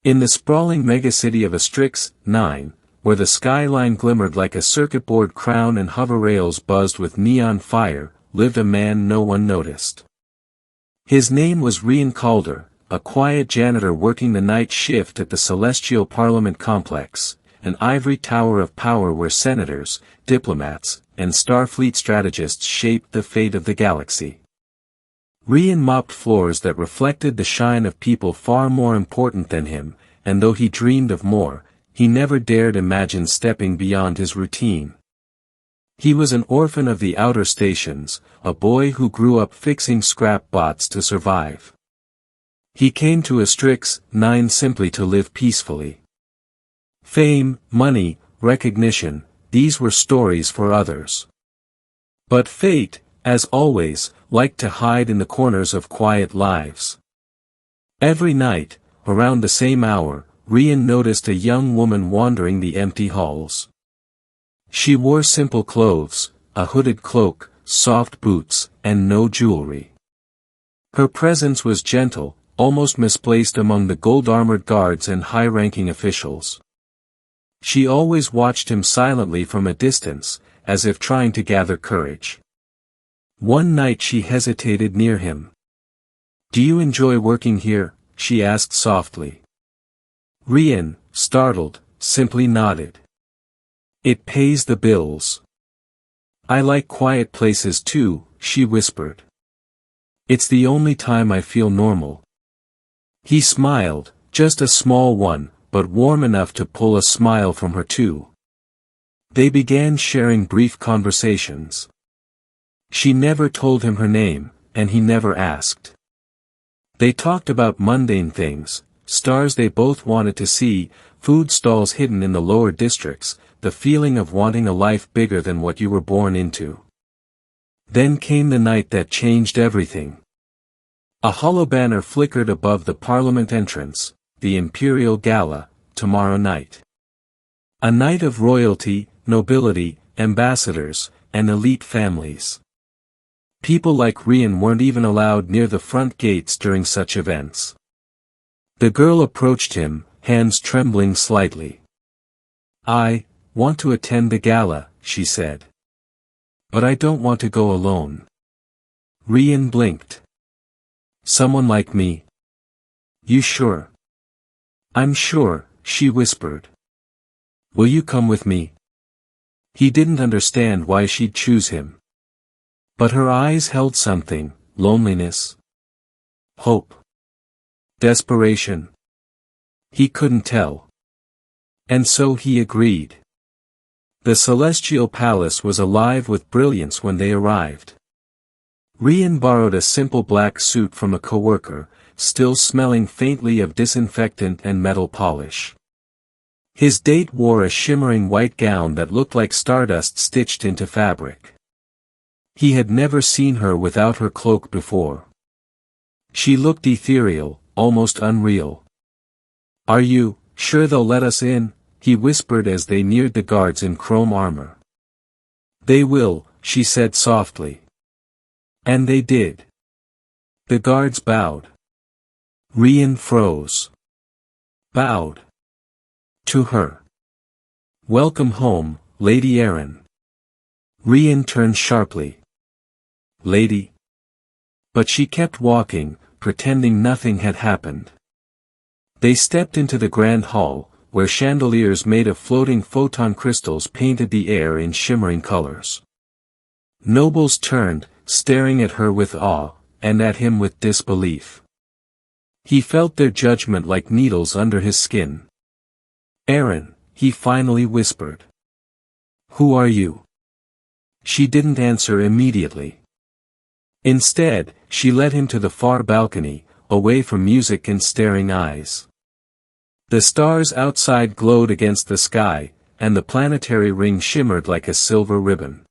In the sprawling megacity of Astrix, 9, where the skyline glimmered like a circuit board crown and hover rails buzzed with neon fire, lived a man no one noticed. His name was Rian Calder, a quiet janitor working the night shift at the Celestial Parliament Complex, an ivory tower of power where senators, diplomats, and Starfleet strategists shaped the fate of the galaxy. Rian mopped floors that reflected the shine of people far more important than him, and though he dreamed of more, he never dared imagine stepping beyond his routine. He was an orphan of the outer stations, a boy who grew up fixing scrap bots to survive. He came to Astrix 9 simply to live peacefully. Fame, money, recognition, these were stories for others. But fate, as always, liked to hide in the corners of quiet lives. Every night, around the same hour, Rian noticed a young woman wandering the empty halls. She wore simple clothes, a hooded cloak, soft boots, and no jewelry. Her presence was gentle, almost misplaced among the gold-armored guards and high-ranking officials. She always watched him silently from a distance, as if trying to gather courage. One night she hesitated near him. "Do you enjoy working here?" she asked softly. Rian, startled, simply nodded. "It pays the bills." "I like quiet places too," she whispered. "It's the only time I feel normal." He smiled, just a small one, but warm enough to pull a smile from her too. They began sharing brief conversations. She never told him her name, and he never asked. They talked about mundane things, stars they both wanted to see, food stalls hidden in the lower districts, the feeling of wanting a life bigger than what you were born into. Then came the night that changed everything. A hollow banner flickered above the Parliament entrance, the Imperial Gala, tomorrow night. A night of royalty, nobility, ambassadors, and elite families. People like Rian weren't even allowed near the front gates during such events. The girl approached him, hands trembling slightly. "I want to attend the gala," she said. "But I don't want to go alone." Rian blinked. "Someone like me?" "You sure?" "I'm sure," she whispered. "Will you come with me?" He didn't understand why she'd choose him. But her eyes held something, loneliness. Hope. Desperation. He couldn't tell. And so he agreed. The Celestial Palace was alive with brilliance when they arrived. Rian borrowed a simple black suit from a coworker, still smelling faintly of disinfectant and metal polish. His date wore a shimmering white gown that looked like stardust stitched into fabric. He had never seen her without her cloak before. She looked ethereal, almost unreal. "Are you sure they'll let us in?" he whispered as they neared the guards in chrome armor. "They will," she said softly. And they did. The guards bowed. Rian froze. Bowed. To her. "Welcome home, Lady Erin." Rian turned sharply. "Lady?" But she kept walking, pretending nothing had happened. They stepped into the grand hall, where chandeliers made of floating photon crystals painted the air in shimmering colors. Nobles turned, staring at her with awe, and at him with disbelief. He felt their judgment like needles under his skin. "Erin," he finally whispered. "Who are you?" She didn't answer immediately. Instead, she led him to the far balcony, away from music and staring eyes. The stars outside glowed against the sky, and the planetary ring shimmered like a silver ribbon.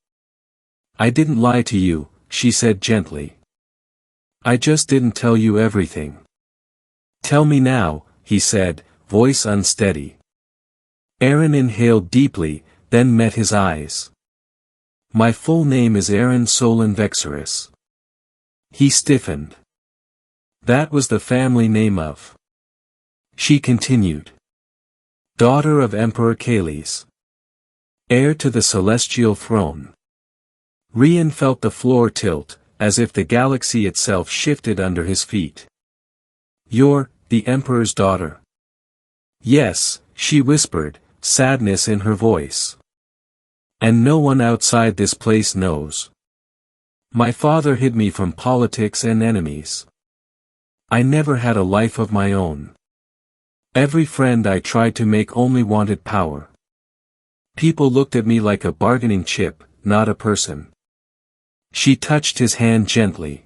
"I didn't lie to you," she said gently. "I just didn't tell you everything." "Tell me now," he said, voice unsteady. Erin inhaled deeply, then met his eyes. "My full name is Erin Solon Vexeris." He stiffened. That was the family name of. She continued. Daughter of Emperor Kales. Heir to the celestial throne. Rian felt the floor tilt, as if the galaxy itself shifted under his feet. You're the Emperor's daughter. Yes, she whispered, sadness in her voice. And no one outside this place knows. My father hid me from politics and enemies. I never had a life of my own. Every friend I tried to make only wanted power. People looked at me like a bargaining chip, not a person. She touched his hand gently.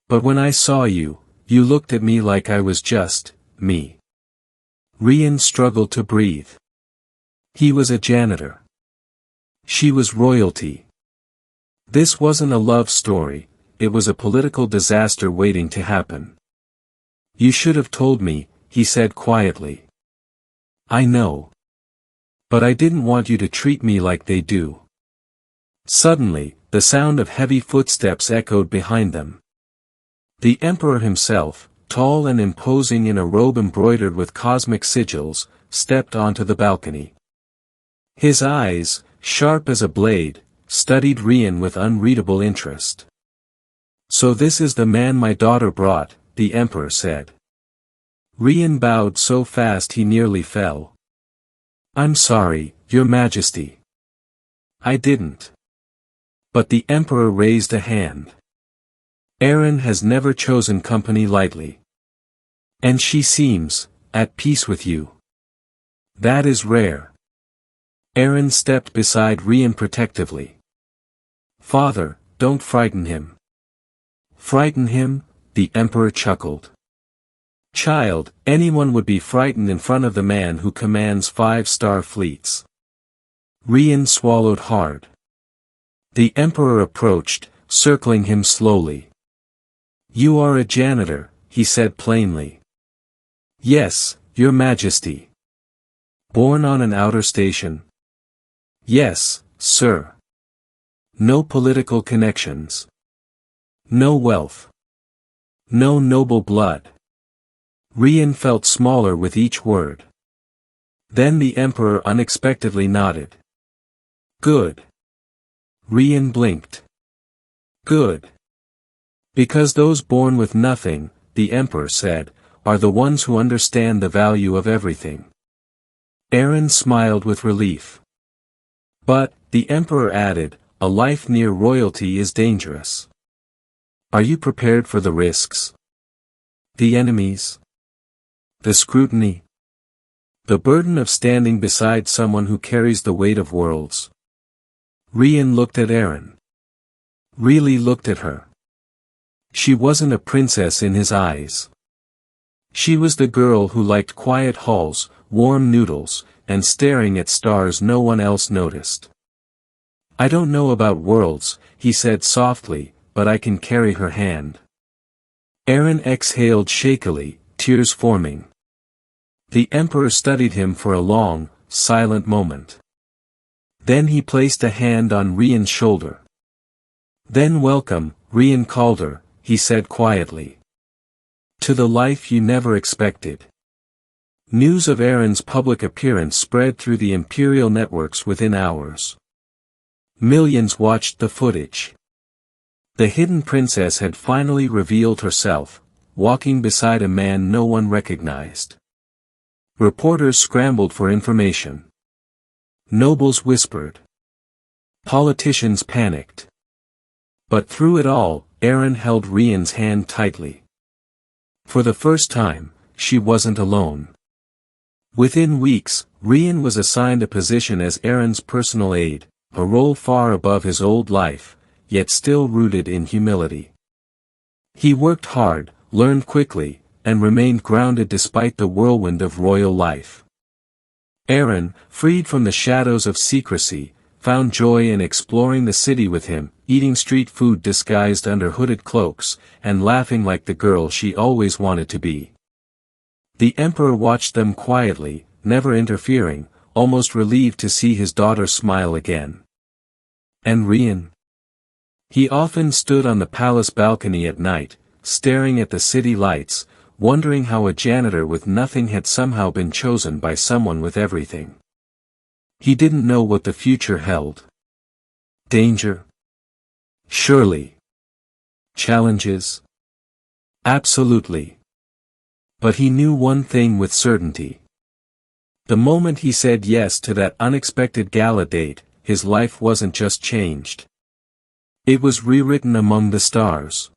But when I saw you, you looked at me like I was just me. Rian struggled to breathe. He was a janitor. She was royalty. This wasn't a love story, it was a political disaster waiting to happen. You should have told me, he said quietly. I know. But I didn't want you to treat me like they do. Suddenly, the sound of heavy footsteps echoed behind them. The Emperor himself, tall and imposing in a robe embroidered with cosmic sigils, stepped onto the balcony. His eyes, sharp as a blade, studied Rian with unreadable interest. So this is the man my daughter brought, the Emperor said. Rian bowed so fast he nearly fell. I'm sorry, Your Majesty. I didn't. But the Emperor raised a hand. Aaron has never chosen company lightly. And she seems at peace with you. That is rare. Aaron stepped beside Rian protectively. Father, don't frighten him. Frighten him? The Emperor chuckled. Child, anyone would be frightened in front of the man who commands 5-star fleets. Rian swallowed hard. The Emperor approached, circling him slowly. You are a janitor, he said plainly. Yes, Your Majesty. Born on an outer station? Yes, sir. No political connections. No wealth. No noble blood. Rian felt smaller with each word. Then the Emperor unexpectedly nodded. Good. Rian blinked. Good. Because those born with nothing, the Emperor said, are the ones who understand the value of everything. Aaron smiled with relief. But, the Emperor added, a life near royalty is dangerous. Are you prepared for the risks? The enemies? The scrutiny? The burden of standing beside someone who carries the weight of worlds. Rian looked at Aaron. Really looked at her. She wasn't a princess in his eyes. She was the girl who liked quiet halls, warm noodles, and staring at stars no one else noticed. I don't know about worlds, he said softly, but I can carry her hand. Aaron exhaled shakily, tears forming. The Emperor studied him for a long, silent moment. Then he placed a hand on Rian's shoulder. Then welcome, Rian Calder, he said quietly. To the life you never expected. News of Aaron's public appearance spread through the Imperial networks within hours. Millions watched the footage. The hidden princess had finally revealed herself, walking beside a man no one recognized. Reporters scrambled for information. Nobles whispered. Politicians panicked. But through it all, Aaron held Rian's hand tightly. For the first time, she wasn't alone. Within weeks, Rian was assigned a position as Aaron's personal aide, a role far above his old life, yet still rooted in humility. He worked hard, learned quickly, and remained grounded despite the whirlwind of royal life. Aaron, freed from the shadows of secrecy, found joy in exploring the city with him, eating street food disguised under hooded cloaks, and laughing like the girl she always wanted to be. The Emperor watched them quietly, never interfering, almost relieved to see his daughter smile again. And Rian? He often stood on the palace balcony at night, staring at the city lights, wondering how a janitor with nothing had somehow been chosen by someone with everything. He didn't know what the future held. Danger? Surely. Challenges? Absolutely. But he knew one thing with certainty. The moment he said yes to that unexpected gala date, his life wasn't just changed. It was rewritten among the stars.